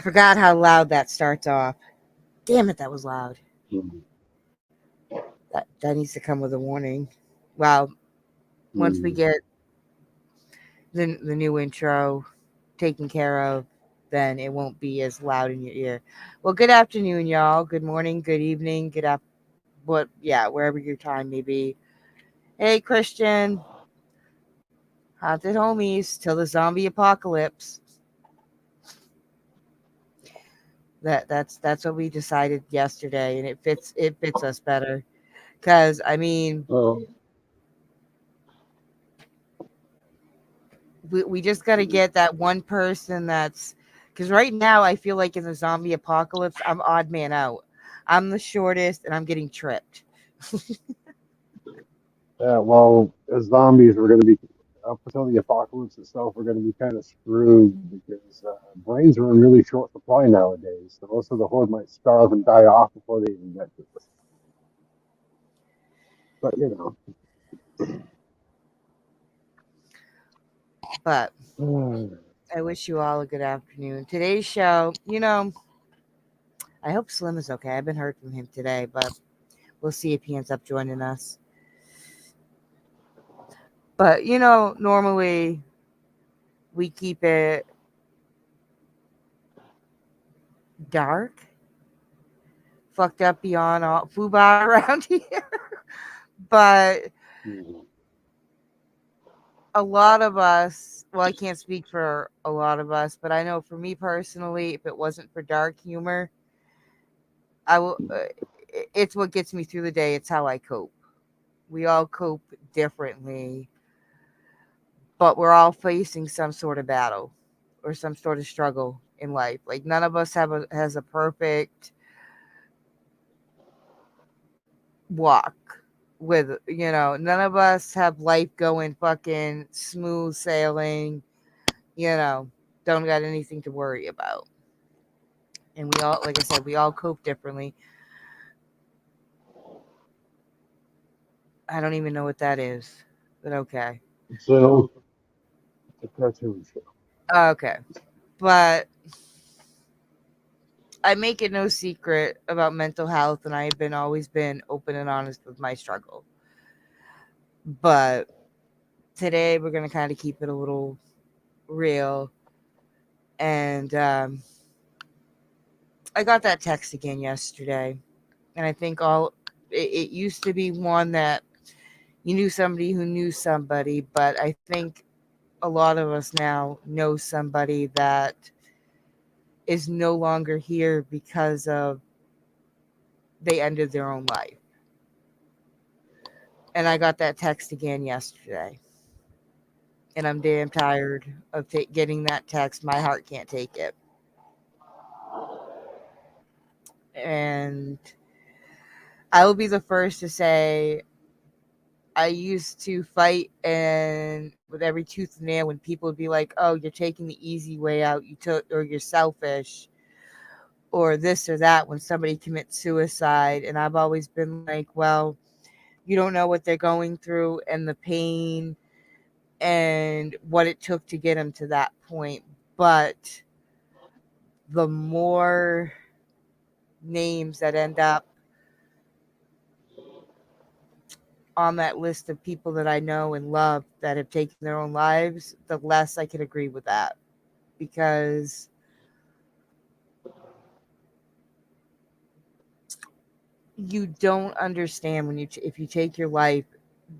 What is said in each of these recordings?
forgot how loud that starts off. Damn it, that was loud. Mm. That needs to come with a warning. Well, once we Mm. get the new intro taken care of, then it won't be as loud in your ear. Well, good afternoon, y'all. Good morning, good evening, good up, wherever your time may be. Hey, Christian, haunted homies till the zombie apocalypse. That's what we decided yesterday, and it fits us better. Cause I mean, Oh, we just got to get that one person that's because right now I feel like in the zombie apocalypse I'm odd man out. I'm the shortest and I'm getting tripped. yeah. Well, as zombies, we're going to be up until the apocalypse itself. We're going to be kind of screwed because brains are in really short supply nowadays. So most of the horde might starve and die off before they even get to us. But But know. I wish you all a good afternoon. Today's show, I hope Slim is okay. I haven't heard from him today, but we'll see if he ends up joining us. But normally we keep it dark, fucked up beyond all FUBA around here. But Mhm. a lot of us, well, I can't speak for a lot of us, but I know for me personally, if it wasn't for dark humor, I will. It's what gets me through the day. It's how I cope. We all cope differently, but we're all facing some sort of battle or some sort of struggle in life. Like none of us has a perfect walk with none of us have life going fucking smooth sailing, you know, don't got anything to worry about. And we all, like I said, we all cope differently. I don't even know what that is, but okay. So it's a cartoon show. Okay. But I make it no secret about mental health, and I have been always been open and honest with my struggle. But today we're gonna kind of keep it a little real. And I got that text again yesterday, and I think it used to be one that you knew somebody who knew somebody, but I think a lot of us now know somebody that is no longer here because of they ended their own life. And I got that text again yesterday. And I'm damn tired of getting that text. My heart can't take it. And I will be the first to say I used to fight and with every tooth and nail when people would be like, "Oh, you're taking the easy way out. Or you're selfish, or this or that." When somebody commits suicide, and I've always been like, "Well, you don't know what they're going through and the pain and what it took to get them to that point." But the more names that end up on that list of people that I know and love that have taken their own lives, the less I can agree with that. Because you don't understand when if you take your life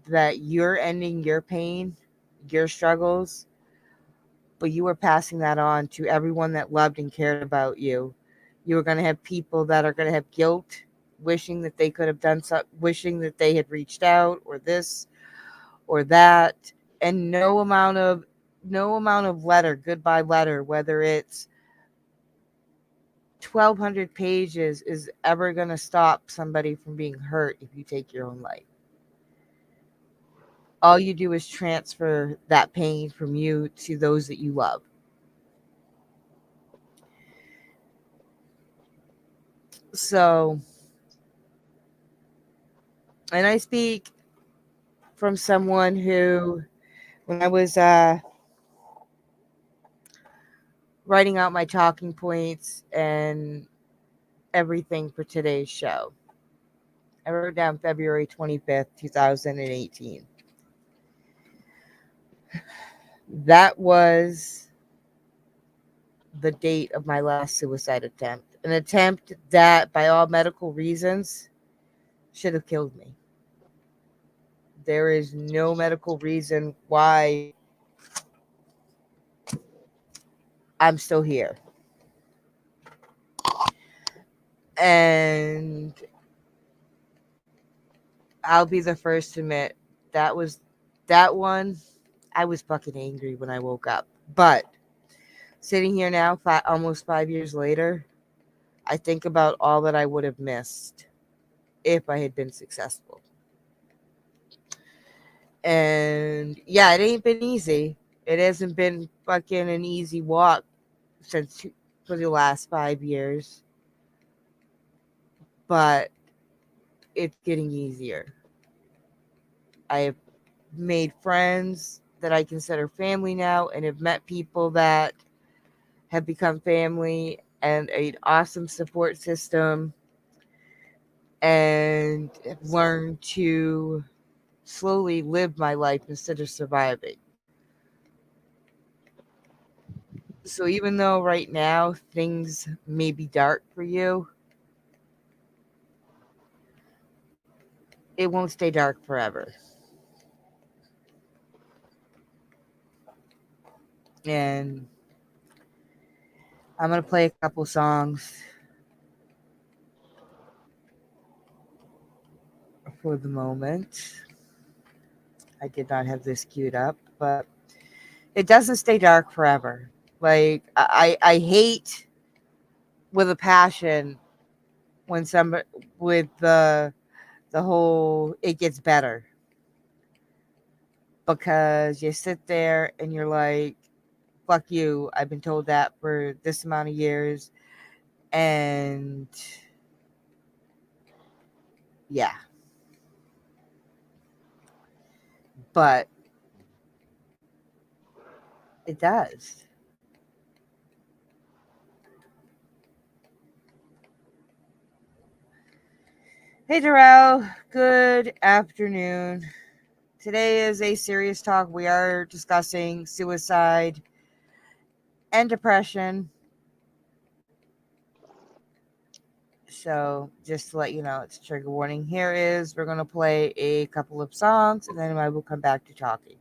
that you're ending your pain, your struggles, but you are passing that on to everyone that loved and cared about you. You are going to have people that are going to have guilt, wishing that they could have done something, wishing that they had reached out, or this or that, and no amount of goodbye letter, whether it's 1,200 pages, is ever going to stop somebody from being hurt if you take your own life. All you do is transfer that pain from you to those that you love. So, and I speak from someone who, when I was writing out my talking points and everything for today's show. I wrote down February 25th, 2018. That was the date of my last suicide attempt. An attempt that, by all medical reasons, should have killed me. There is no medical reason why I'm still here. And I'll be the first to admit that one. I was fucking angry when I woke up. But sitting here now, almost 5 years later, I think about all that I would have missed if I had been successful. And yeah, it ain't been easy. It hasn't been fucking an easy walk for the last 5 years. But it's getting easier. I have made friends that I consider family now and have met people that have become family and an awesome support system, and have learned to slowly live my life instead of surviving. So even though right now things may be dark for you, it won't stay dark forever. And I'm going to play a couple songs for the moment. I did not have this queued up, but it doesn't stay dark forever. Like, I hate with a passion when somebody, with the whole, it gets better. Because you sit there and you're like, fuck you. I've been told that for this amount of years. And yeah. But it does. Hey, Darrell. Good afternoon. Today is a serious talk. We are discussing suicide and depression. So just to let you know, it's a trigger warning. We're going to play a couple of songs, and then I will come back to talking.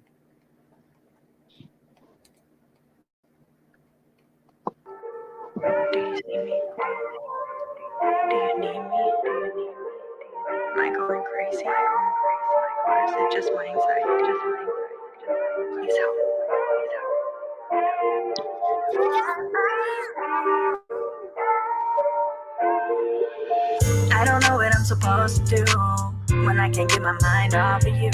Do you see me? Do you need me? Am I going crazy? Or is it just my anxiety? Please help. I don't know what I'm supposed to do when I can't get my mind off of you.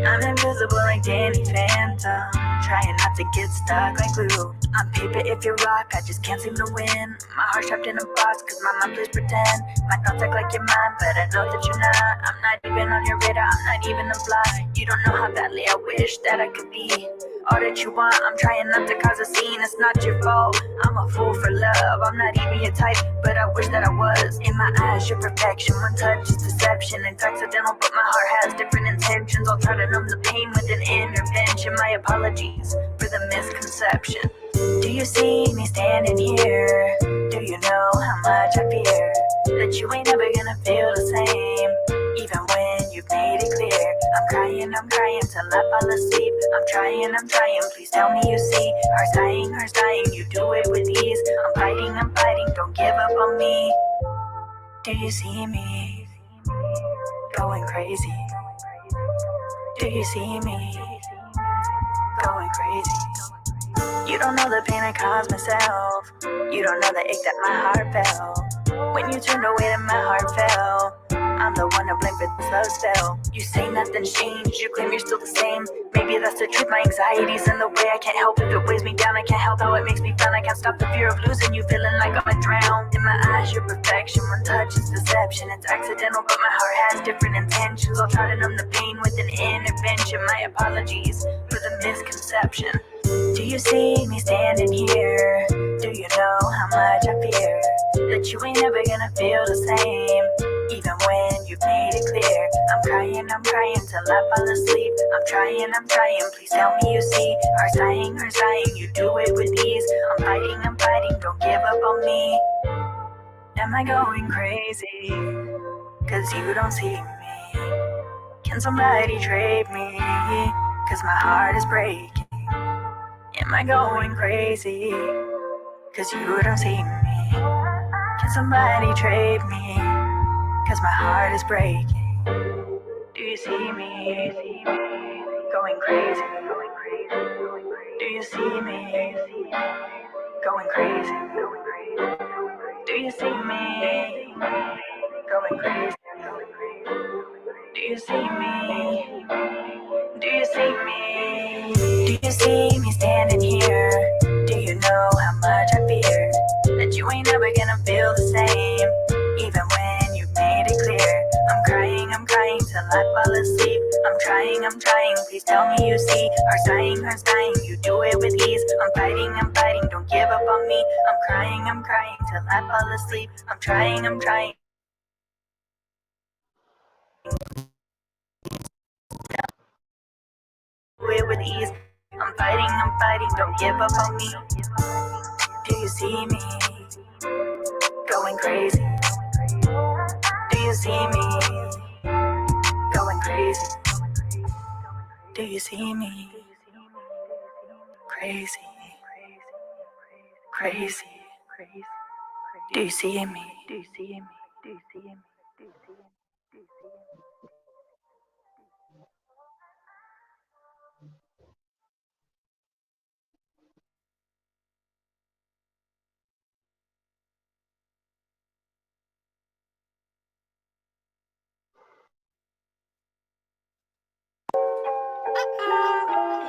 I'm invisible like Danny Phantom, trying not to get stuck like glue. On paper, if you rock, I just can't seem to win. My heart's trapped in a box, cause my mind plays pretend. My thoughts act like you're mine, but I know that you're not. I'm not even on your radar, I'm not even a fly. You don't know how badly I wish that I could be all that you want. I'm trying not to cause a scene, it's not your fault. I'm a fool for love, I'm not even your type, but I wish that I was. In my eyes, you're perfection, one touch is deception. It's accidental, but my heart has different intentions. I'll try to numb the pain with an intervention. My apologies for the misconception. Do you see me standing here? Do you know how much I fear that you ain't never gonna feel the same, even when you've made it clear? I'm crying till I fall asleep. I'm trying, please tell me you see. Heart's dying, you do it with ease. I'm fighting, don't give up on me. Do you see me going crazy? Do you see me going crazy? You don't know the pain I caused myself. You don't know the ache that my heart felt when you turned away, then my heart fell. I'm the one to blame for this love spell. You say nothing's changed, you claim you're still the same. Maybe that's the truth, my anxiety's in the way. I can't help if it weighs me down, I can't help how it makes me frown. I can't stop the fear of losing you, feeling like I'm gonna drown. In my eyes, you're perfection, one touch is deception. It's accidental, but my heart has different intentions. I'll try to numb the pain with an intervention. My apologies for the misconception. Do you see me standing here? you know how much I fear that you ain't never gonna feel the same? Even when you've made it clear, I'm crying till I fall asleep. I'm trying, please tell me you see. Heart's dying, you do it with ease. I'm fighting, don't give up on me. Am I going crazy? Cause you don't see me. Can somebody trade me? Cause my heart is breaking. Am I going crazy? Cause you don't see me. Can somebody trade me? Cause my heart is breaking. Do you see me? Going crazy. Do you see me? Going crazy. Do you see me? Going crazy. Do you see me? Do you see me? Do you see me standing here? Do you know how much I fear that you ain't never gonna feel the same? Even when you made it clear, I'm crying till I fall asleep. I'm trying, please tell me you see. Heart's dying, you do it with ease. I'm fighting, don't give up on me. I'm crying till I fall asleep. I'm trying. Do it with ease. I'm fighting, don't give up on me. Do you see me? Going crazy. Do you see me? Going crazy. Do you see me? Crazy. Do you see me?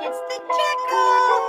It's the jackal.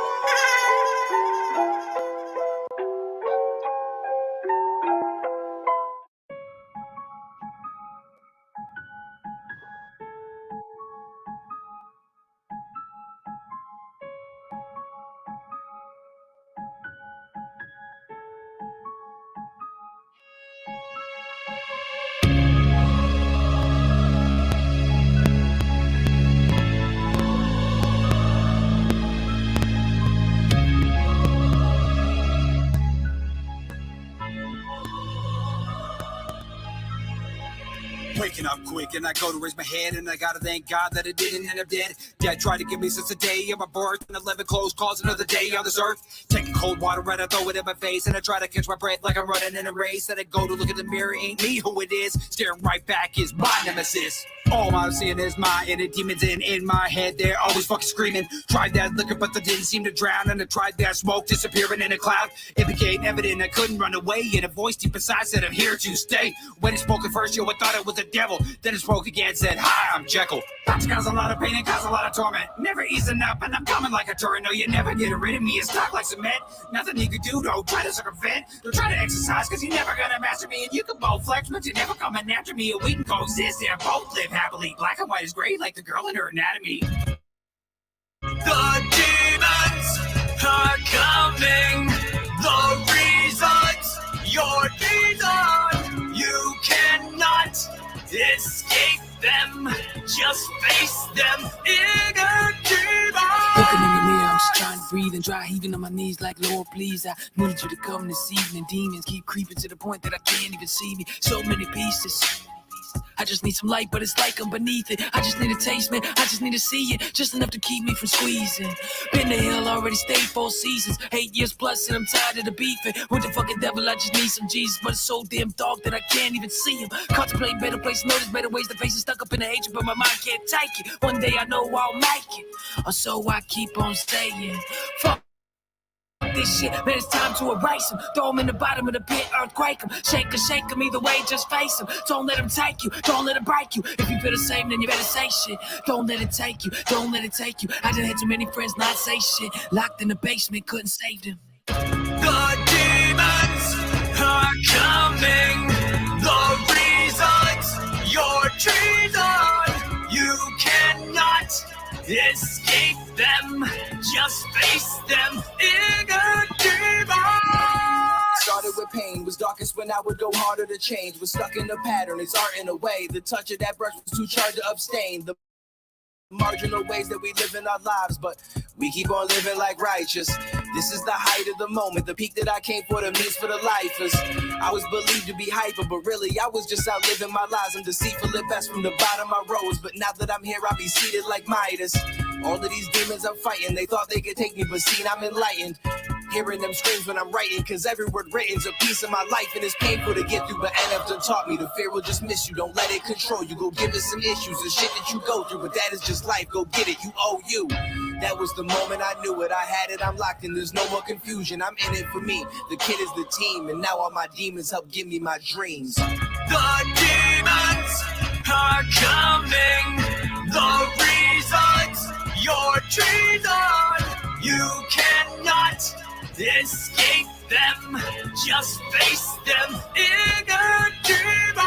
Waking up quick and I go to raise my head and I gotta thank God that it didn't end up dead. Dad tried to give me since the day of my birth and 11 close calls another day on this earth. Taking cold water and I throw it in my face and I try to catch my breath like I'm running in a race. And I go to look in the mirror, ain't me who it is. Staring right back is my nemesis. All I'm seeing is my inner demons in my head. They're always fucking screaming. Tried that liquor but they didn't seem to drown. And I tried that smoke disappearing in a cloud. It became evident I couldn't run away. And a voice deep inside said I'm here to stay. When it spoke at first, yo, I thought it was the devil. Then it spoke again, said, hi, I'm Jekyll. Thoughts cause a lot of pain and cause a lot of torment. Never easing up and I'm coming like a torrent. No, you never get rid of me, it's stuck like cement. Nothing you can do, don't try to circumvent. Don't try to exercise cause you're never gonna master me. And you can both flex, but you're never coming after me. And we can coexist and both live happily. Black and white is gray like the girl in her anatomy. The demons are coming. The reasons you're reason. You cannot escape them. Just face them. Inner demons. Looking in the mirror, I'm just trying to breathe and dry heaving on my knees like, Lord, please, I need you to come this evening. Demons keep creeping to the point that I can't even see me. So many pieces. I just need some light, but it's like I'm beneath it. I just need a taste, man. I just need to see it. Just enough to keep me from squeezing. Been to hell, already stayed 4 seasons. 8 years plus, and I'm tired of the beefing. With the fucking devil, I just need some Jesus. But it's so damn dark that I can't even see him. Contemplate better places, notice better ways to face it. Stuck up in the hatred, but my mind can't take it. One day I know I'll make it. Or so I keep on saying. Fuck this shit, man, it's time to erase them. Throw them in the bottom of the pit, earthquake them. Shake them, either way, just face them. Don't let them take you, don't let them break you. If you feel the same, then you better say shit. Don't let it take you, don't let it take you. I just had too many friends not say shit. Locked in the basement, couldn't save them. The demons are coming. The reasons you're treason. You cannot escape them. Just face them. Inner demons. with pain. Was darkest when I would go harder to change. Was stuck in a pattern, it's art in a way. The touch of that brush was too charged to abstain. The marginal ways that we live in our lives, but we keep on living like righteous. This is the height of the moment, the peak that I came for, the means for the lifers. I was believed to be hyper, but really I was just out living my lives. I'm deceitful at best, from the bottom I rose, but now that I'm here I'll be seated like Midas. All of these demons I'm fighting, they thought they could take me, but see, I'm enlightened. Hearing them screams when I'm writing, cause every word written's a piece of my life, and it's painful to get through, but NF done taught me the fear will just miss you. Don't let it control you. Go give it some issues, the shit that you go through, but that is just life. Go get it, you owe you. That was the moment I knew it. I had it, I'm locked in, there's no more confusion. I'm in it for me, the kid is the team, and now all my demons help give me my dreams. The demons are coming, the reasons you're treason. You cannot escape them, just face them, inner demons.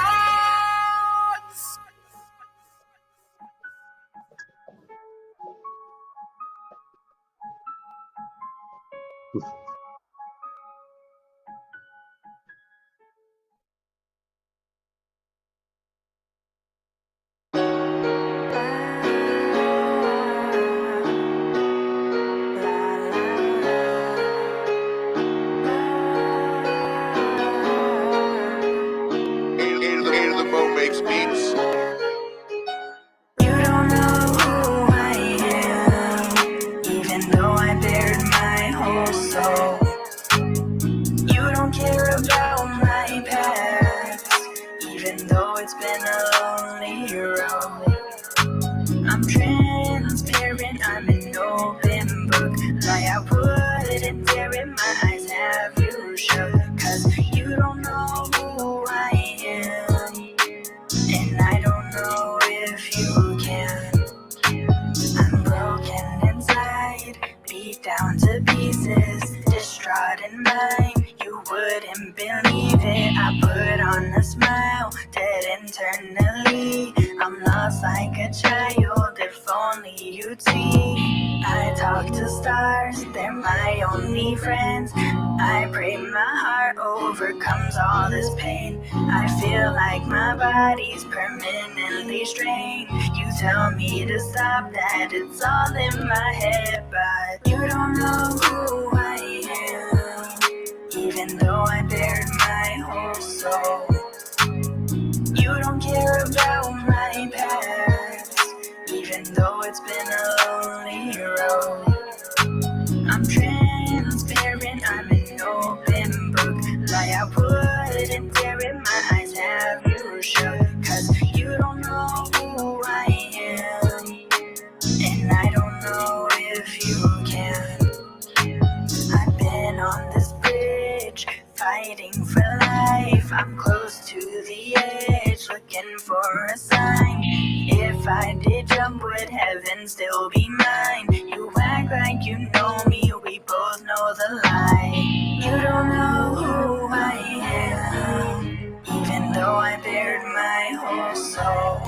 Makes beats. You don't know who I am, even though I bared my whole soul. You don't care about my past, even though it's been a lonely road. I'm transparent, I'm an open book. Like I wouldn't dare in my eyes have you show, cause you don't know who I am. And I don't know if you can. I'm broken inside, beat down to pieces, distraught in mind. You wouldn't believe it. I put on a smile, dead internally. I'm lost like a child, if only you'd see. I talk to stars, they're my only friends. I pray my heart overcomes all this pain. I feel like my body's permanently strained. You tell me to stop, that it's all in my head, but you don't know who I am, even though I bared my whole soul. You don't care about my past, even though it's been a lonely road. I'm transparent, I'm an open book. Like I wouldn't dare in my eyes have you show, cause you don't know who I am, and I don't know if you can. I've been on this bridge, fighting for life. I'm close to the edge, looking for a sign. If I did jump, would heaven still be mine? You act like you know me, we both know the lie. You don't know who I am, even though I bared my whole soul.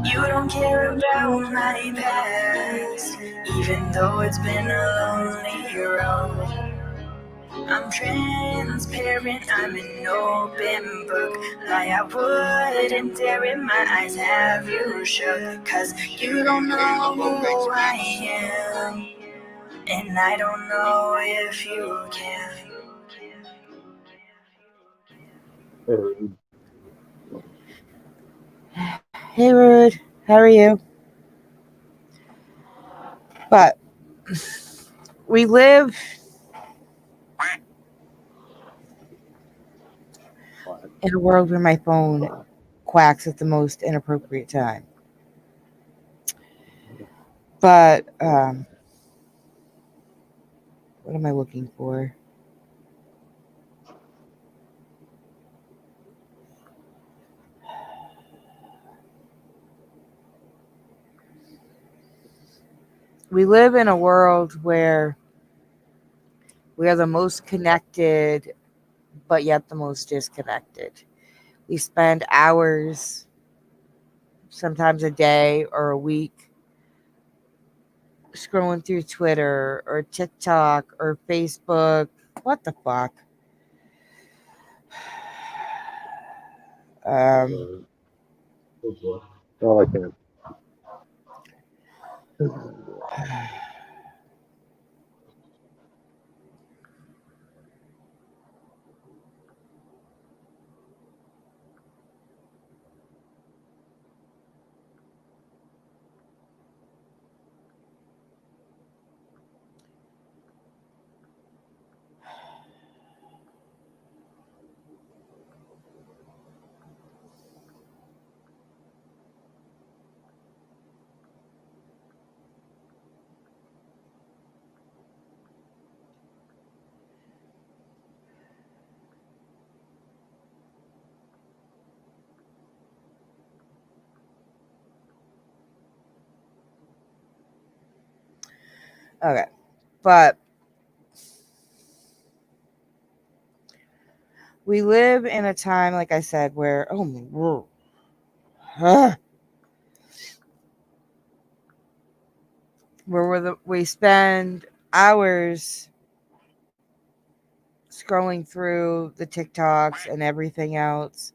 You don't care about my past, even though it's been a lonely road. I'm transparent, I'm an open book. Like I wouldn't dare in my eyes have you shook, cause you don't know who I am, and I don't know if you can. Hey, Rude, how are you? But we live in a world where my phone quacks at the most inappropriate time. But what am I looking for? We live in a world where we are the most connected, but yet the most disconnected. We spend hours, sometimes a day or a week, scrolling through Twitter or TikTok or Facebook. What the fuck? Um, Oh, I can't. okay, but we live in a time, like I said, where oh my word, where we spend hours scrolling through the TikToks and everything else,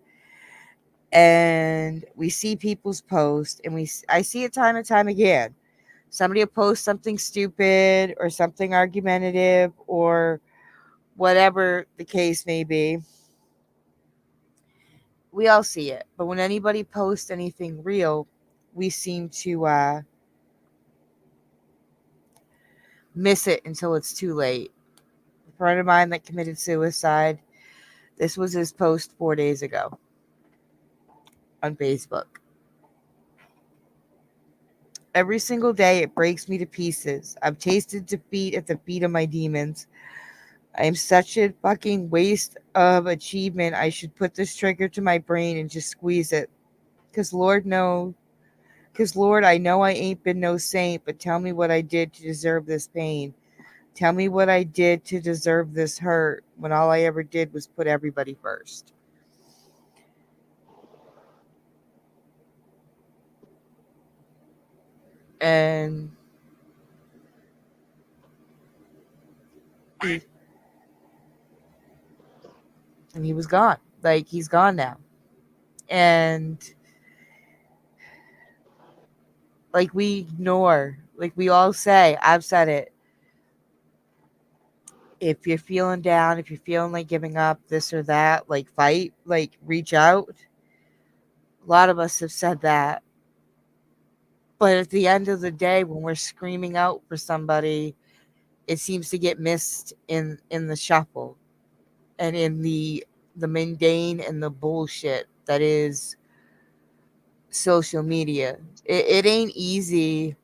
and we see people's posts, and I see it time and time again. Somebody will post something stupid or something argumentative or whatever the case may be. We all see it, but when anybody posts anything real, we seem to miss it until it's too late. A friend of mine that committed suicide, this was his post 4 days ago on Facebook. Every single day it breaks me to pieces. I've tasted defeat at the feet of my demons. I am such a fucking waste of achievement. I should put this trigger to my brain and just squeeze it. Cause Lord no, cause Lord, I know I ain't been no saint, but tell me what I did to deserve this pain. Tell me what I did to deserve this hurt when all I ever did was put everybody first. And he, and he was gone. Like he's gone now. And like we ignore, like we all say, I've said it. If you're feeling down, if you're feeling like giving up, this or that, like fight, like reach out. A lot of us have said that. But at the end of the day, when we're screaming out for somebody, it seems to get missed in the shuffle and in the mundane and the bullshit that is social media. It ain't easy,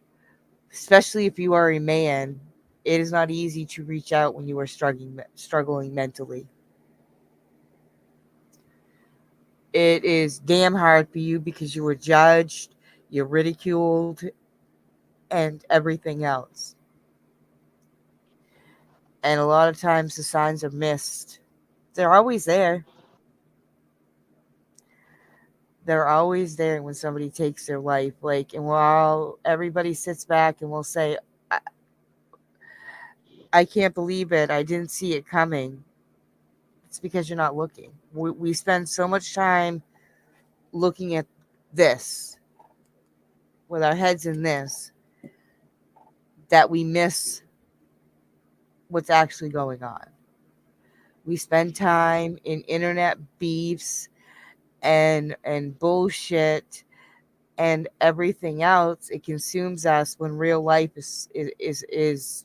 especially if you are a man. It is not easy to reach out when you are struggling mentally. It is damn hard for you because you were judged, you're ridiculed, and everything else. And a lot of times the signs are missed. They're always there. They're always there when somebody takes their life. Like, and while everybody sits back and will say, I can't believe it. I didn't see it coming. It's because you're not looking. We spend so much time looking at this with our heads in this that we miss what's actually going on. We spend time in internet beefs and bullshit and everything else. It consumes us when real life is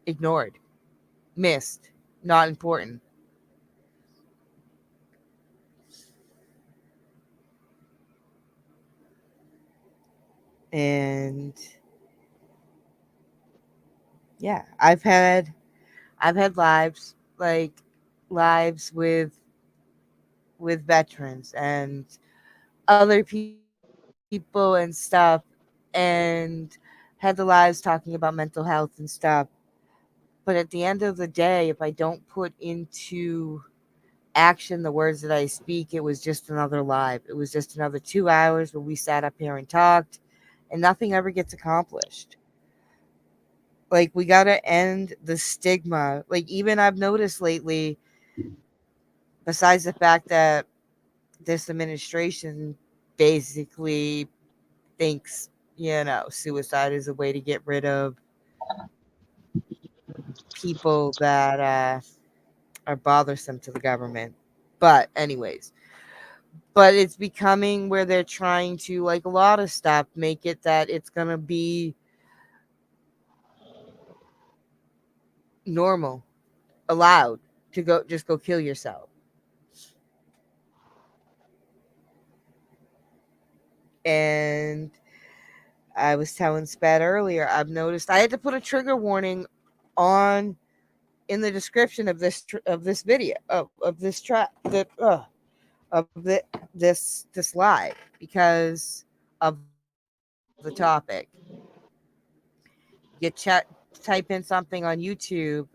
ignored, missed, not important. And yeah, I've had lives with veterans and other people and stuff, and had the lives talking about mental health and stuff. But at the end of the day, if I don't put into action the words that I speak, it was just another live. It was just another 2 hours where we sat up here and talked, and nothing ever gets accomplished. Like, we got to end the stigma. Like, even I've noticed lately Besides the fact that this administration basically thinks, suicide is a way to get rid of people that are bothersome to the government. But, anyways, it's becoming where they're trying to, like a lot of stuff, make it that it's going to be normal, allowed to go kill yourself. And I was telling Sped earlier, I've noticed I had to put a trigger warning on in the description of this video of this track of this live because of the topic. Type in something on YouTube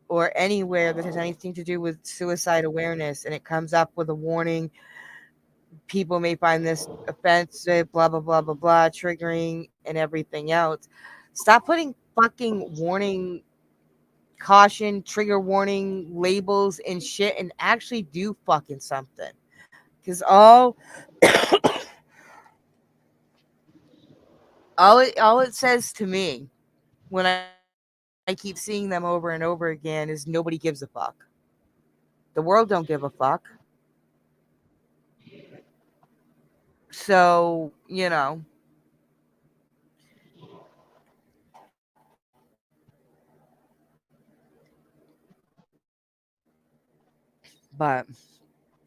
or anywhere that has anything to do with suicide awareness, and it comes up with a warning. People may find this offensive, blah blah blah blah blah, triggering, and everything else. Stop putting fucking warning, caution, trigger warning labels and shit, and actually do fucking something. Because all it says to me when I keep seeing them over and over again is nobody gives a fuck. The world don't give a fuck. So, but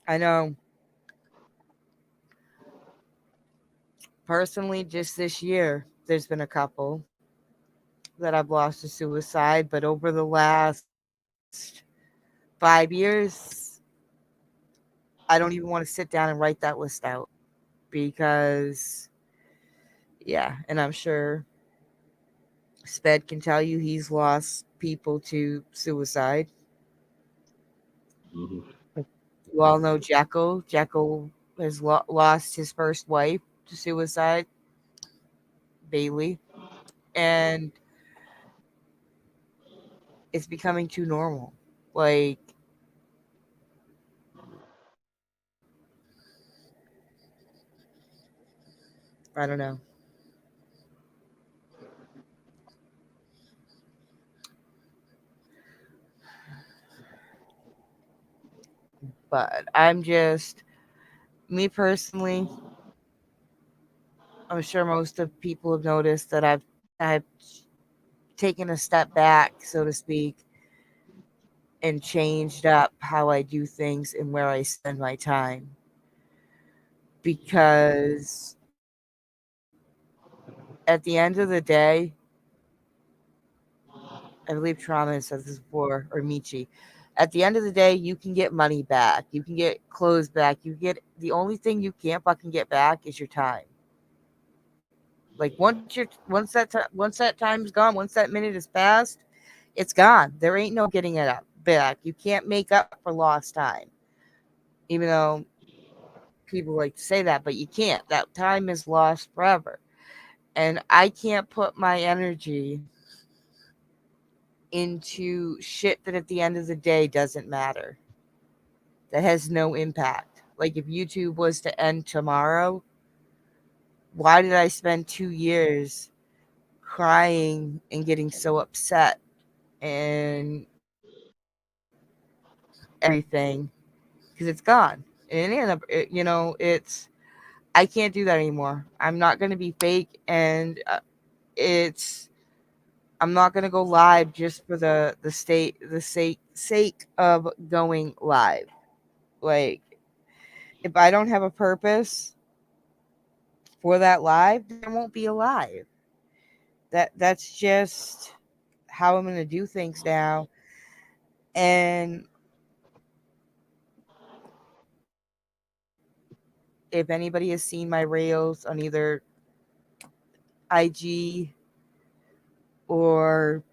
I know personally just this year there's been a couple that I've lost to suicide, but over the last 5 years, I don't even want to sit down and write that list out because, yeah, and I'm sure Sped can tell you he's lost people to suicide. Hmm. You all know Jekyll. Jekyll has lost his first wife to suicide, Bailey, and it's becoming too normal. Like, I don't know. But me personally, I'm sure most of people have noticed that I've taken a step back, so to speak, and changed up how I do things and where I spend my time. Because at the end of the day, I believe Trauma has said this before, or Michi. At the end of the day, you can get money back. You can get clothes back. The only thing you can't fucking get back is your time. Like once that time's gone, once that minute is passed, it's gone. There ain't no getting it up back. You can't make up for lost time. Even though people like to say that, but you can't. That time is lost forever. And I can't put my energy into shit that at the end of the day doesn't matter. That has no impact. Like if YouTube was to end tomorrow, why did I spend 2 years crying and getting so upset and everything? Because it's gone. And it's I can't do that anymore. I'm not going to be fake, and it's I'm not going to go live just for the sake of going live. Like if I don't have a purpose for that live, then it won't be a live. That's just how I'm going to do things now. And if anybody has seen my reels on either IG or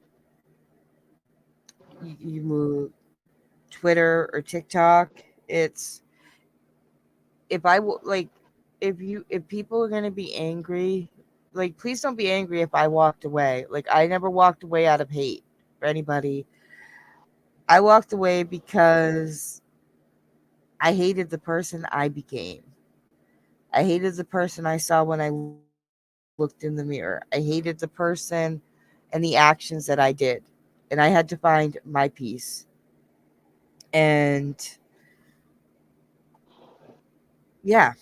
Twitter or TikTok, it's if I will like if people are gonna be angry, like please don't be angry if I walked away. Like I never walked away out of hate for anybody. I walked away because I hated the person I became. I hated the person I saw when I looked in the mirror. I hated the person and the actions that I did. And I had to find my peace. And yeah,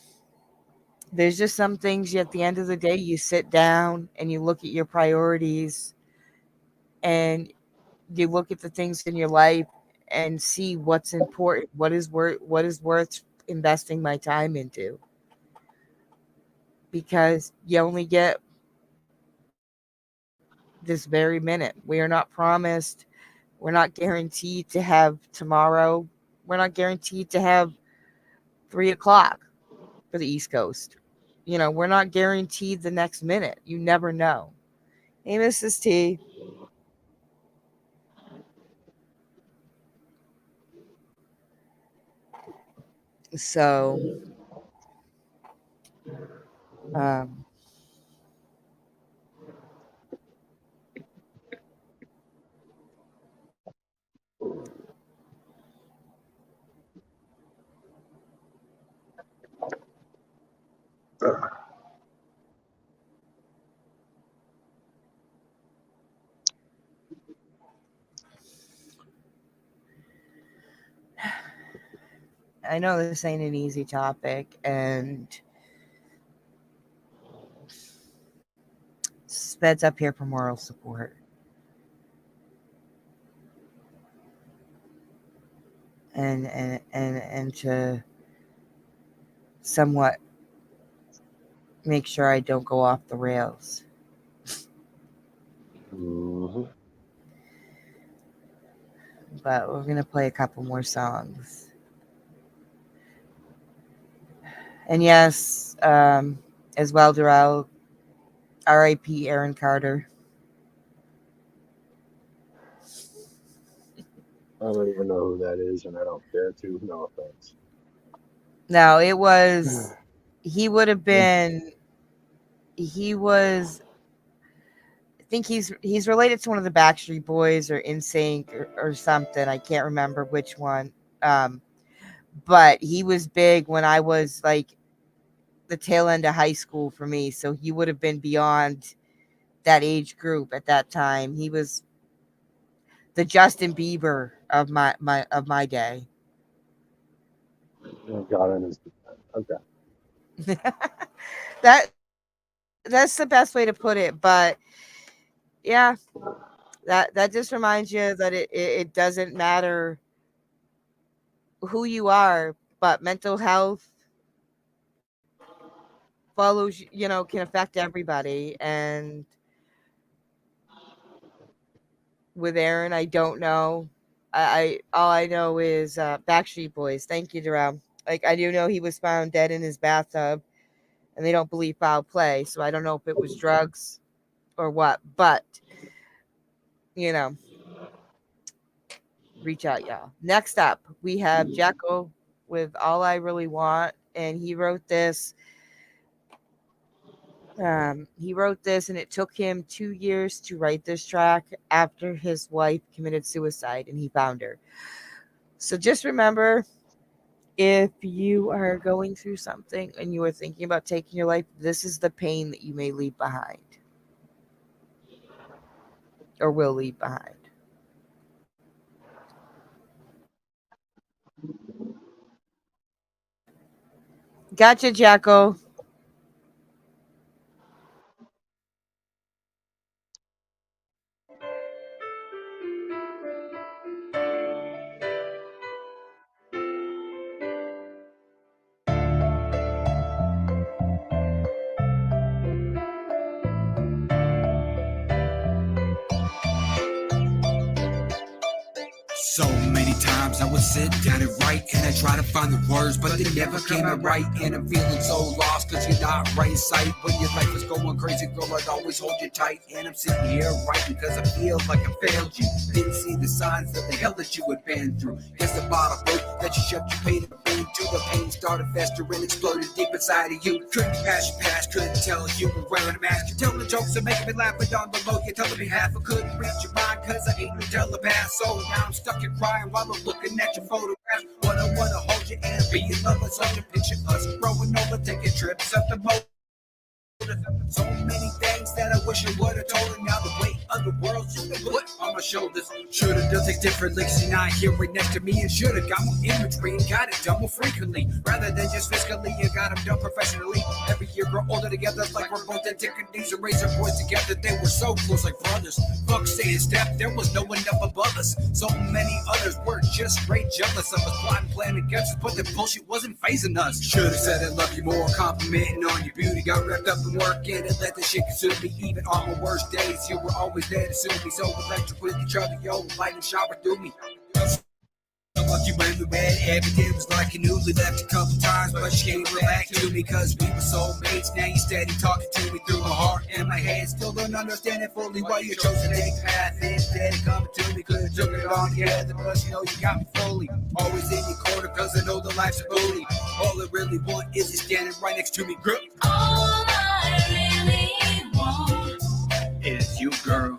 there's just some things at the end of the day you sit down and you look at your priorities and you look at the things in your life and see what's important, what is worth investing my time into, because you only get this very minute. We are not promised, we're not guaranteed to have tomorrow, we're not guaranteed to have 3 o'clock for the East Coast. We're not guaranteed the next minute. You never know. Hey, Mrs. T. So, um, I know this ain't an easy topic, and Sped's up here for moral support. And to somewhat make sure I don't go off the rails. Mhm. But we're gonna play a couple more songs. And yes, as well, Darrell, R.I.P. Aaron Carter. I don't even know who that is, and I don't care to. No offense. Now it was he would have been he was I think he's related to one of the Backstreet Boys or NSYNC or something. I can't remember which one. Um, but he was big when I was like the tail end of high school for me. So he would have been beyond that age group at that time. He was the Justin Bieber of my day. Oh, God, I understand. Okay. That's the best way to put it. But yeah, that just reminds you that it doesn't matter who you are, but mental health follows, can affect everybody. And with Aaron, I don't know. I all I know is Backstreet Boys. Thank you, Jerome. Like, I do know he was found dead in his bathtub, and they don't believe foul play. So I don't know if it was drugs or what. But you know, reach out, y'all. Next up, we have Jekyll with "All I Really Want," and he wrote this. And it took him 2 years to write this track after his wife committed suicide, and he found her. So just remember, if you are going through something and you are thinking about taking your life, this is the pain that you may leave behind or will leave behind. Gotcha, Jacko. So many times I would sit down and write, and I try to find the words, but they never came out right. And I'm feeling so lost, cause you're not right in sight. When your life is going crazy, girl, I'd always hold you tight. And I'm sitting here writing cause I feel like I failed you. Didn't see the signs of the hell that you had been through. Guess the bottle broke, that you shoved your pain into. The pain started festering, exploded deep inside of you. Couldn't pass your past, couldn't tell you were wearing a mask. You're telling jokes and making me laugh, but on the low, you're telling me half. I couldn't reach your mind cause I ain't no telepath. So now I'm stuck and crying while I'm looking at your photograph. But I wanna hold you you and be in love with such a picture us growing over, taking trips up the motor. So many things that I wish I would have told her. Now the weight of the world you can put on my shoulders. Should've done things differently. See, not here right next to me, and should've got more imagery and got it done more frequently. Rather than just physically, you got them done professionally. Every year grow older together, like we're both antiquities and raise our boys together. They were so close, like brothers. Fuck saying step, there was no one up above us. So many others were just straight jealous of us, plotting, planning against us, but the bullshit wasn't phasing us. Should've said I love you more, complimenting on your beauty. Got wrapped up in work and let the shit consume me. Even on my worst days, you were always there to soothe me. So electric with each other, yo, lightning shower through me. Lucky when we met, every day was like a newly left a couple times, but she came right back to me cause we were soulmates. Now you steady talking to me through my heart and my head. Still don't understand it fully why you chose to take path instead of coming to me. Could've took it on together, but you know you got me fully. Always in your corner cause I know the life's a bully. All I really want is you standing right next to me, girl. All I really want is you, girl.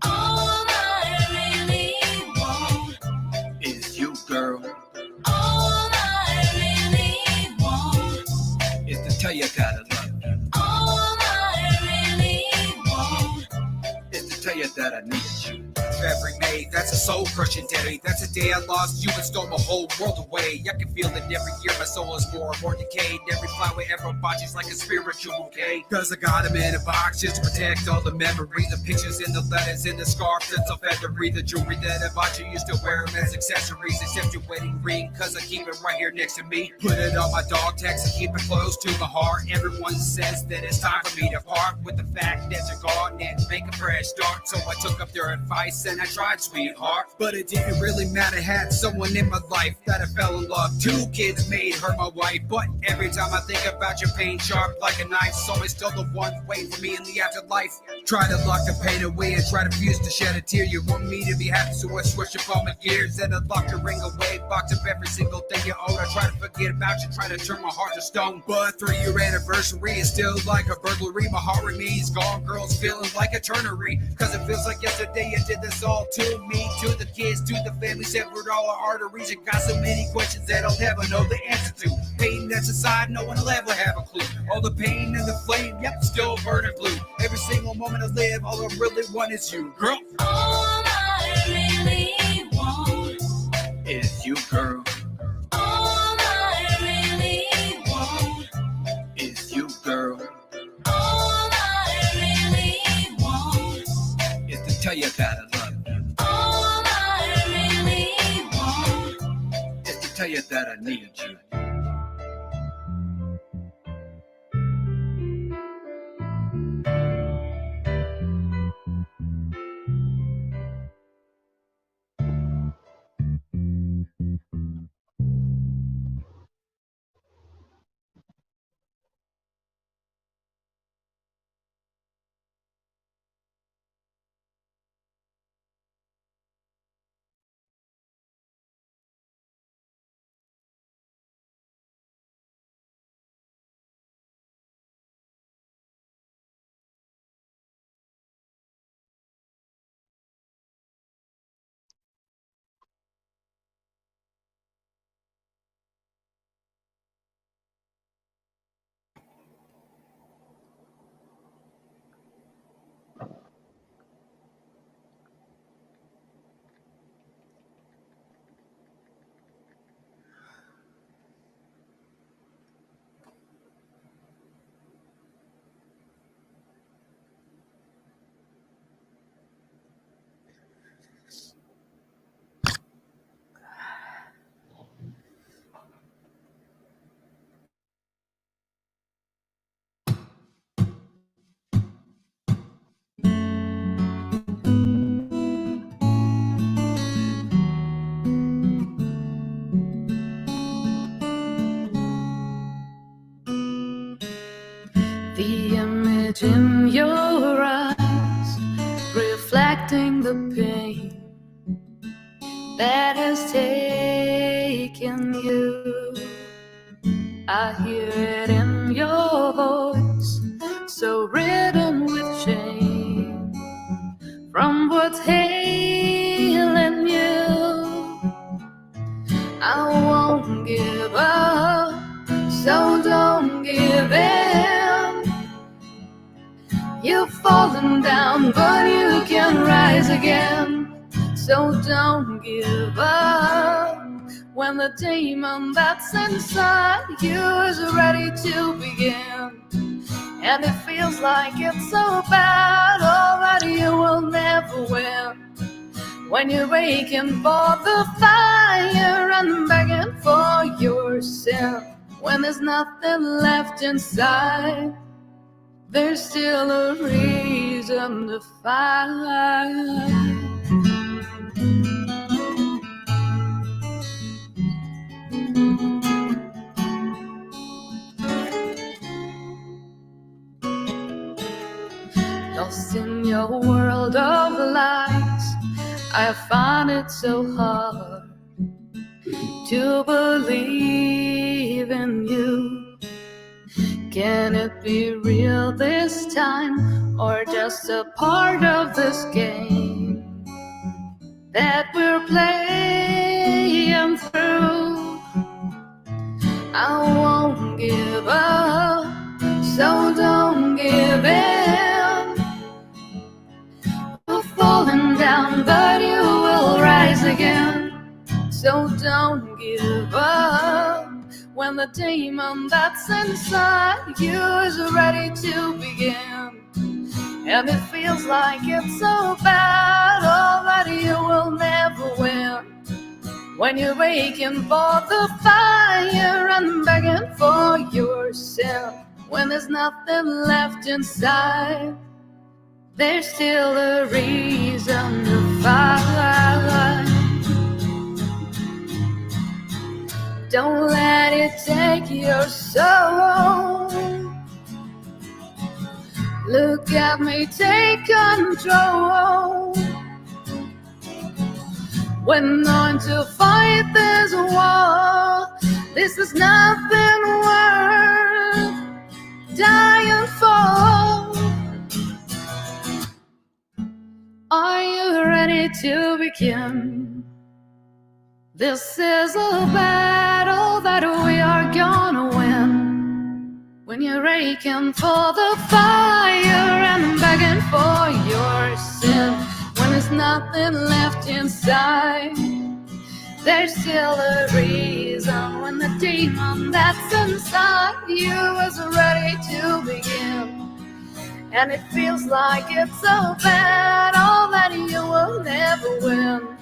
All I really want is you, girl. All I really want is to tell you that I love you. All I really want is to tell you that I need you. Every May, that's a soul crushing day. That's a day I lost you and stole my whole world away. I can feel it every year, my soul is more and more decayed. Every flower ever watches like a spiritual bouquet. Cause I got them in a box just to protect all the memories, the pictures and the letters and the scarf that's all feathery. The jewelry that I bought you, you still wear them as accessories. Except your wedding ring, cause I keep it right here next to me. Put it on my dog tags and keep it close to my heart. Everyone says that it's time for me to part with the fact that you're gone and make a fresh start. So I took up their advice and I tried, sweetheart, but it didn't really matter. Had someone in my life that I fell in love. 2 kids made her my wife, but every time I think about your pain sharp like a knife, so it's still the one way for me in the afterlife. Try to lock the pain away and try to refuse to shed a tear. You want me to be happy, so I switch up all my gears and I lock your ring away, box up every single thing you own. I try to forget about you, try to turn my heart to stone, but 3-year anniversary is still like a burglary. My heart remains gone, girls feeling like eternity, cause it feels like yesterday you did this all to me, to the kids, to the family, severed all our arteries. You got so many questions that I'll never know the answer to. Pain that's inside, no one will ever have a clue. All the pain and the flame, yep, still burning blue. Every single moment I live, all I really want is you, girl. All I really want is you, girl. All I really want is you, girl. All I really want is to tell you that I love you. All I really want is to tell you that I need you. The image in your eyes, reflecting the pain that has taken you. I hear it in your voice, so ridden with shame from what's ailing you. I won't don't give up, so don't give in. You've fallen down, but you can rise again. So don't give up when the demon that's inside you is ready to begin. And it feels like it's so bad, oh, that you will never win. When you're aching for the fire and begging for your sin, when there's nothing left inside, there's still a reason to fight. Lost in your world of lies, I find it so hard to believe in you. Can it be real this time, or just a part of this game that we're playing through? I won't give up, so don't give in. You're falling down, but you will rise again. So don't give up when the demon that's inside you is ready to begin. And it feels like it's so bad, oh, that you will never win. When you're aching for the fire and begging for your sin, when there's nothing left inside, there's still a reason to fight. Don't let it take your soul. Look at me, take control. We're going to fight this war. This is nothing worth dying for. Are you ready to begin? This is a battle that we are gonna win. When you're aching for the fire and begging for your sin, when there's nothing left inside, there's still a reason. When the demon that's inside you is ready to begin, and it feels like it's so bad, all that you will never win.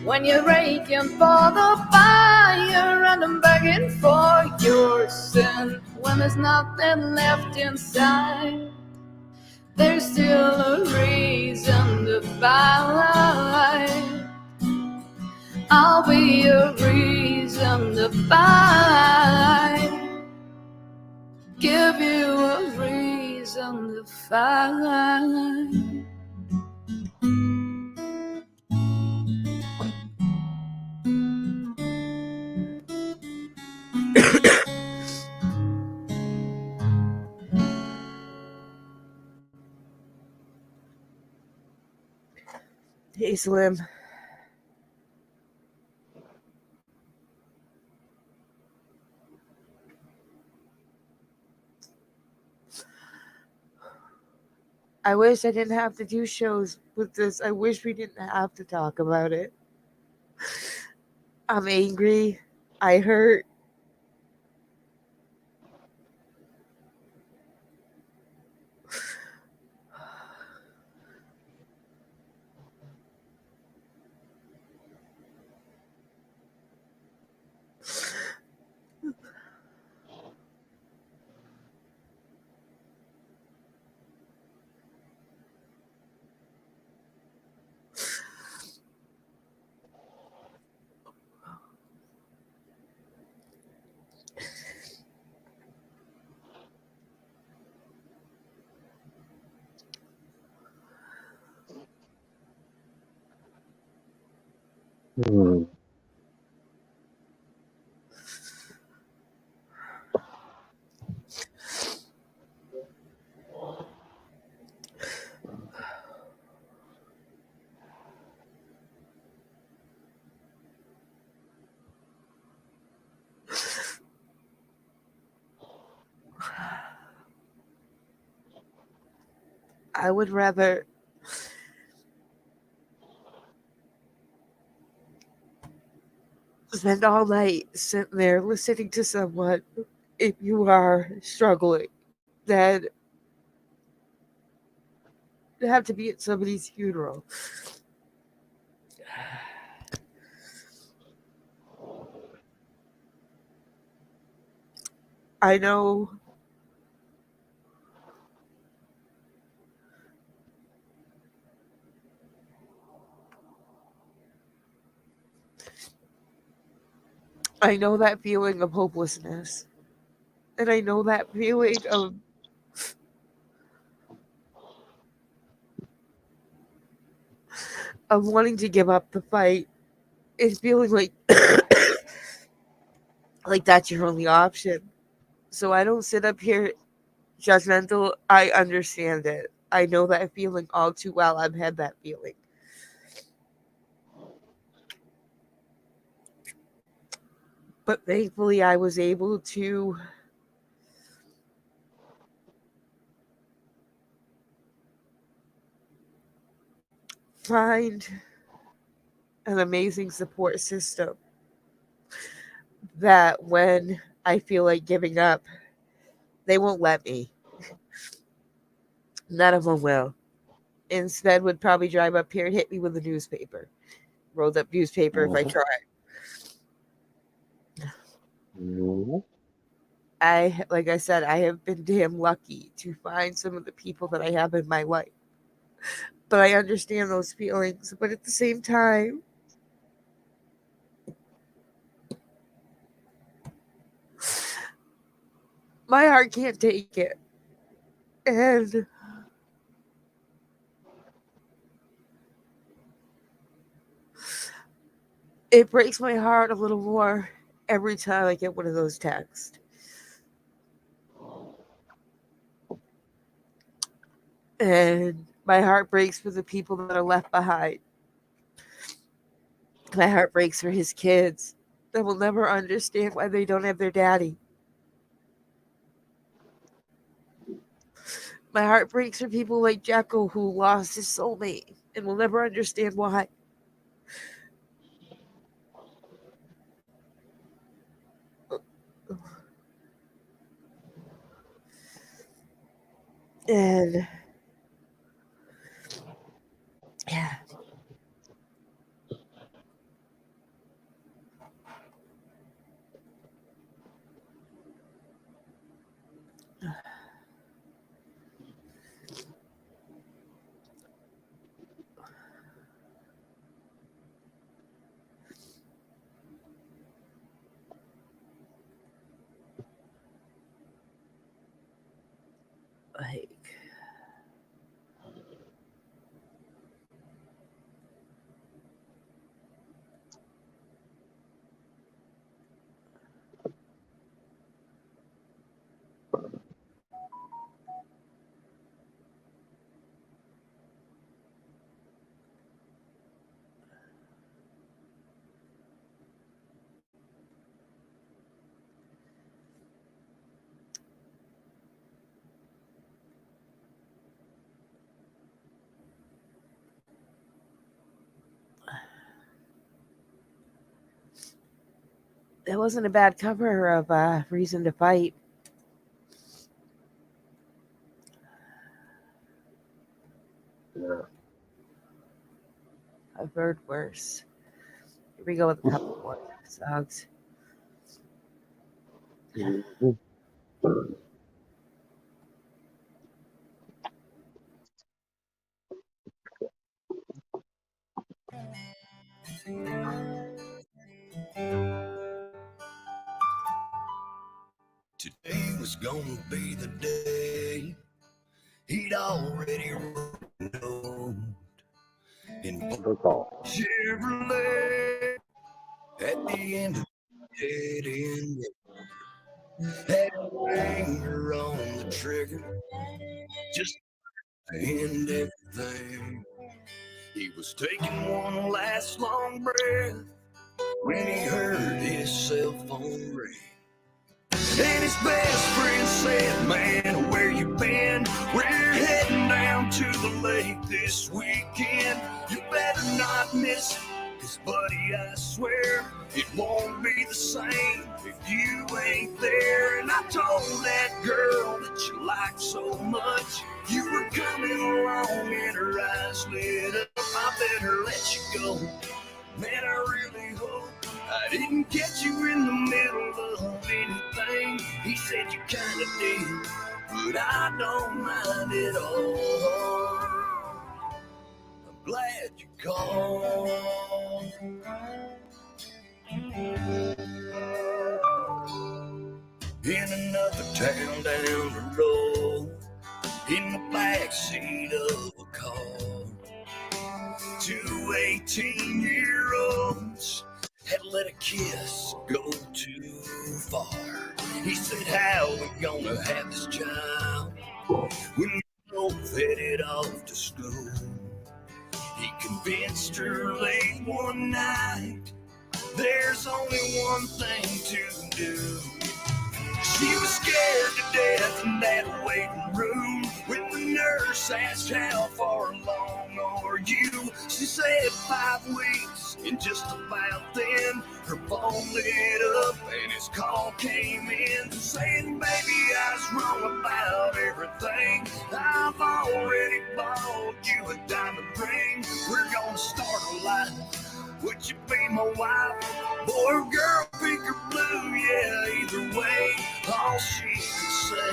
When you're aching for the fire and I'm begging for your sin, when there's nothing left inside, there's still a reason to fight. I'll be a reason to fight. Give you a reason to fight. Hey, Slim. I wish I didn't have to do shows with this. I wish we didn't have to talk about it. I'm angry. I hurt. Hmm. I would rather spend all night sitting there listening to someone if you are struggling than have to be at somebody's funeral. I know I know that feeling of hopelessness. And I know that feeling of wanting to give up the fight and feeling like that's your only option. So I don't sit up here judgmental. I understand it. I know that feeling all too well. I've had that feeling. But thankfully I was able to find an amazing support system that when I feel like giving up, they won't let me. None of them will. Instead, would probably drive up here and hit me with a newspaper, rolled up newspaper if I try. Like I said, I have been damn lucky to find some of the people that I have in my life. But I understand those feelings. But at the same time, my heart can't take it. And it breaks my heart a little more every time I get one of those texts. And my heart breaks for the people that are left behind. My heart breaks for his kids that will never understand why they don't have their daddy. My heart breaks for people like Jekyll who lost his soulmate and will never understand why. And yeah. Like, that wasn't a bad cover of Reason to Fight. Yeah. I've heard worse. Here we go with a couple more songs. Mhm. Today was gonna be the day he'd already wrote in Good call. Chevrolet at the end of the dead end. Had finger on the trigger, just to end everything. He was taking one last long breath when he heard his cell phone ring. And his best friend said, "Man, where you been? We're heading down to this weekend. You better not miss it, 'cause buddy, I swear it won't be the same if you ain't there. And I told that girl that you liked so much, you were coming along and her eyes lit up. I better let you go. Man, I really hope I didn't get you in the middle of anything. He said you kinda did, but I don't mind at all. I'm glad you called. In another town down the road, in the backseat of a car, 2 18-year-olds had let a kiss go too far. He said, how we gonna have this child when we both headed off to school? He convinced her late one night, there's only one thing to do. She was scared to death in that waiting room when the nurse asked how far along are you. She said 5 weeks, and just about then her phone lit up and his call came in saying, baby, I was wrong about everything. I've already bought you a diamond ring. We're gonna start a life. Would you be my wife? Boy or girl, pink or blue, yeah, either way. All she could say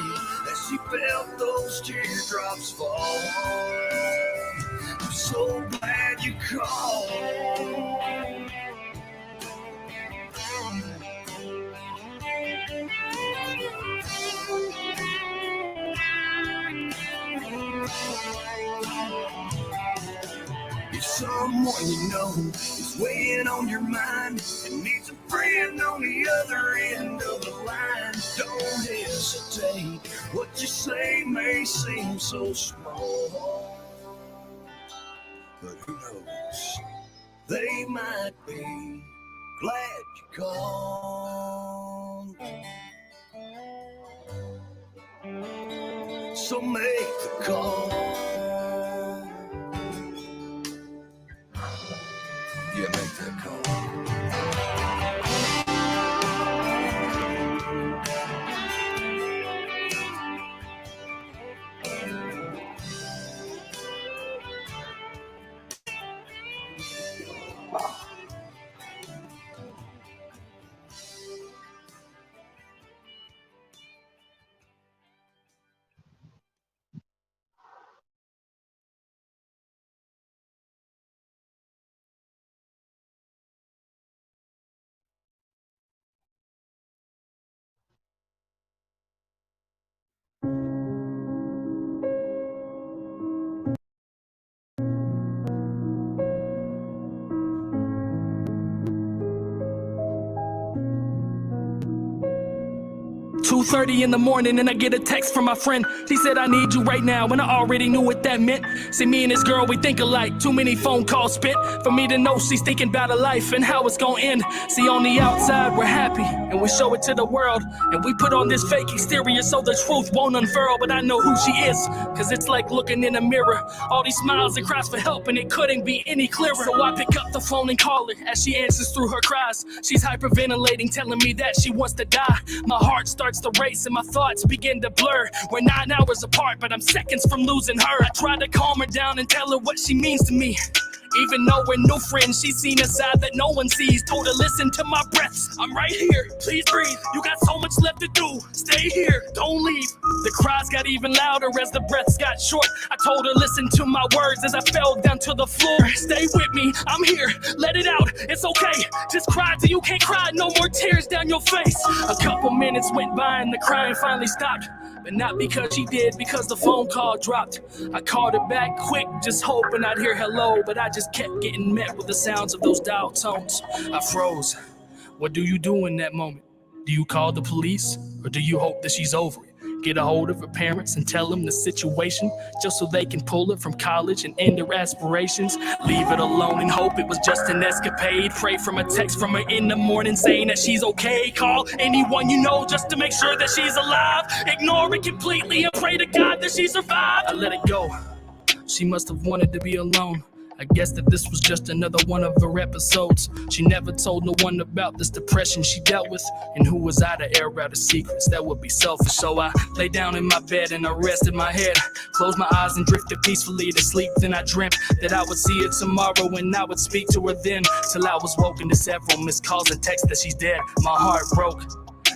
as she felt those teardrops fall. I'm so glad you called. If someone you know is weighing on your mind and needs a friend on the other end of the line, don't hesitate. What you say may seem so small, but who knows? They might be glad you called. So make the call. Yeah, make that call. "2:30 in the morning and I get a text from my friend. He said, I need you right now, and I already knew what that meant. See, me and this girl, we think alike. Too many phone calls spent for me to know she's thinking about her life and how it's gonna end. See, on the outside, we're happy, and we show it to the world. And we put on this fake exterior so the truth won't unfurl. But I know who she is, cause it's like looking in a mirror. All these smiles and cries for help, and it couldn't be any clearer. So I pick up the phone and call her as she answers through her cries. She's hyperventilating, telling me that she wants to die. My heart starts to race and my thoughts begin to blur. We're 9 hours apart, but I'm seconds from losing her. I try to calm her down and tell her what she means to me. Even though we're new friends, she's seen a side that no one sees. Told her, listen to my breaths, I'm right here, please breathe. You got so much left to do, stay here, don't leave. The cries got even louder as the breaths got short. I told her, listen to my words as I fell down to the floor. Stay with me, I'm here, let it out, it's okay. Just cry till you can't cry, no more tears down your face. A couple minutes went by and the crying finally stopped. But not because she did, because the phone call dropped. I called her back quick, just hoping I'd hear hello, but I just kept getting met with the sounds of those dial tones. I froze. What do you do in that moment? Do you call the police, or do you hope that she's over it? Get a hold of her parents and tell them the situation, just so they can pull her from college and end her aspirations. Leave it alone and hope it was just an escapade. Pray from a text from her in the morning saying that she's okay. Call anyone you know just to make sure that she's alive. Ignore it completely and pray to God that she survived. I let it go. She must have wanted to be alone. I guess that this was just another one of her episodes. She never told no one about this depression she dealt with. And who was I to air out her secrets? That would be selfish. So I lay down in my bed and I rested my head, closed my eyes and drifted peacefully to sleep. Then I dreamt that I would see her tomorrow and I would speak to her then, till I was woken to several missed calls and texts that she's dead. My heart broke.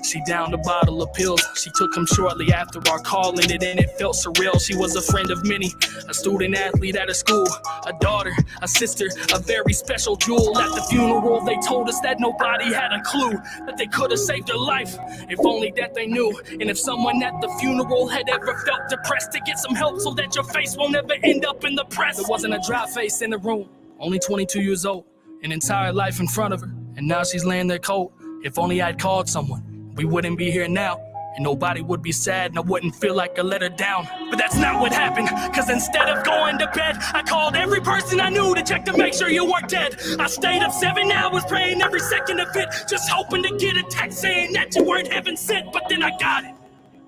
She downed a bottle of pills. She took them shortly after our call, and it felt surreal. She was a friend of many, a student athlete at her school, a daughter, a sister, a very special jewel. At the funeral, they told us that nobody had a clue, that they could have saved her life, if only that they knew. And if someone at the funeral had ever felt depressed, to get some help so that your face won't ever end up in the press. There wasn't a dry face in the room, only 22 years old, an entire life in front of her, and now she's laying there cold. If only I'd called someone, we wouldn't be here now, and nobody would be sad, and I wouldn't feel like I let her down. But that's not what happened, cause instead of going to bed, I called every person I knew to check to make sure you weren't dead. I stayed up 7 hours praying every second of it, just hoping to get a text saying that you weren't heaven sent, but then I got it.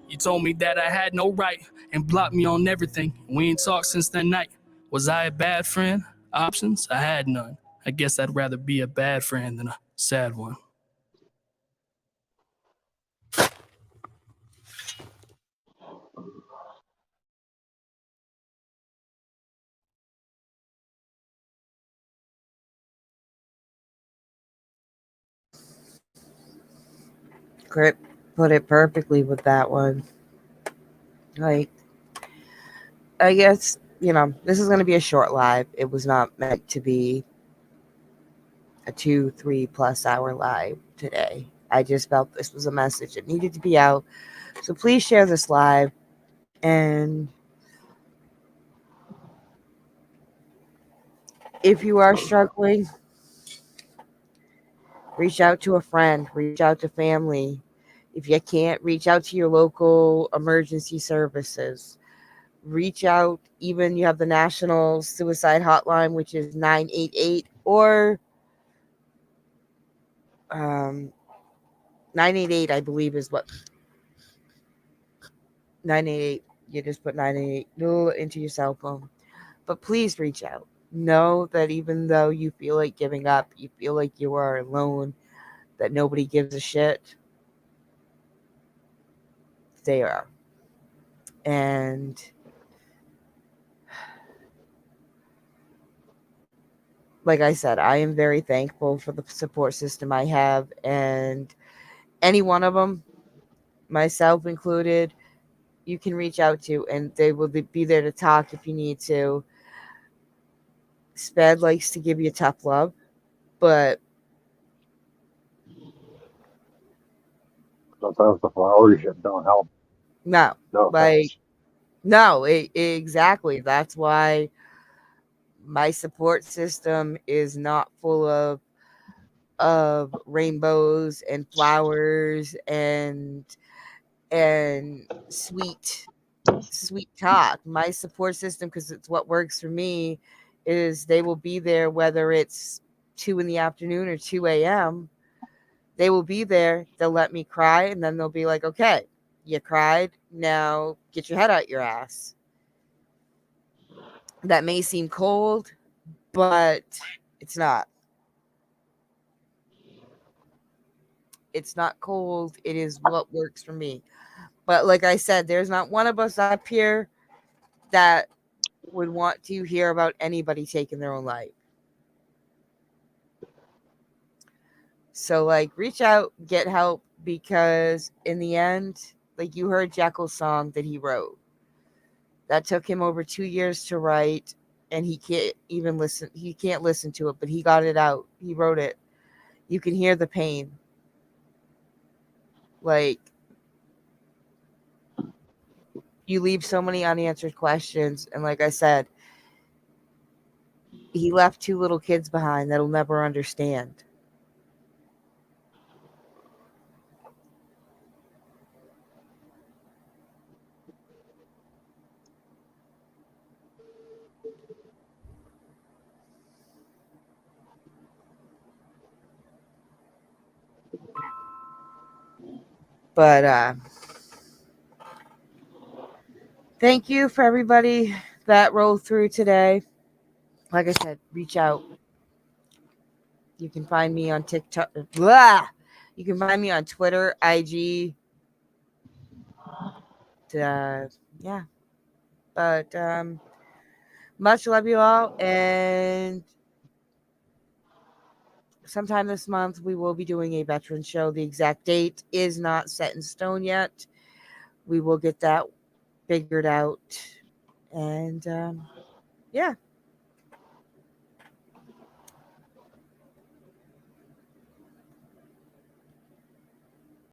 You told me that I had no right, and blocked me on everything. We ain't talked since that night. Was I a bad friend? Options? I had none. I guess I'd rather be a bad friend than a sad one. Crip put it perfectly with that one. Like, I guess, this is going to be a short live. It was not meant to be a 2-3+ hour live today. I just felt this was a message that needed to be out. So please share this live. And if you are struggling, reach out to a friend, reach out to family. If you can't, reach out to your local emergency services. Reach out, even you have the National Suicide Hotline, which is 988, or 988, I believe, is what 988. You just put 988 into your cell phone. But please reach out. Know that even though you feel like giving up, you feel like you are alone, that nobody gives a shit, they are. And like I said, I am very thankful for the support system I have, and any one of them, myself included, you can reach out to, and they will be there to talk if you need to. Sped likes to give you tough love, but Sometimes the flowery shit don't help. no, No like, offense. no, exactly. That's why my support system is not full of rainbows and flowers and sweet talk. My support system, because it's what works for me, is they will be there whether it's 2 in the afternoon or 2 a.m. They will be there. They'll let me cry, and then they'll be like, okay, you cried, now get your head out your ass. That may seem cold, but it's not. It's not cold. It is what works for me. But like I said, there's not one of us up here that would want to hear about anybody taking their own life. So, like, reach out, get help, because in the end, like, you heard Jekyll's song that he wrote. That took him over 2 years to write, and he can't even listen. He can't listen to it, but he got it out. He wrote it. You can hear the pain. Like, you leave so many unanswered questions. And like I said, he left 2 little kids behind that'll never understand. But thank you for everybody that rolled through today. Like I said, reach out. You can find me on TikTok. Blah! You can find me on Twitter, IG. Yeah. But much love you all. And sometime this month, we will be doing a veteran show. The exact date is not set in stone yet. We will get that figured out. And yeah.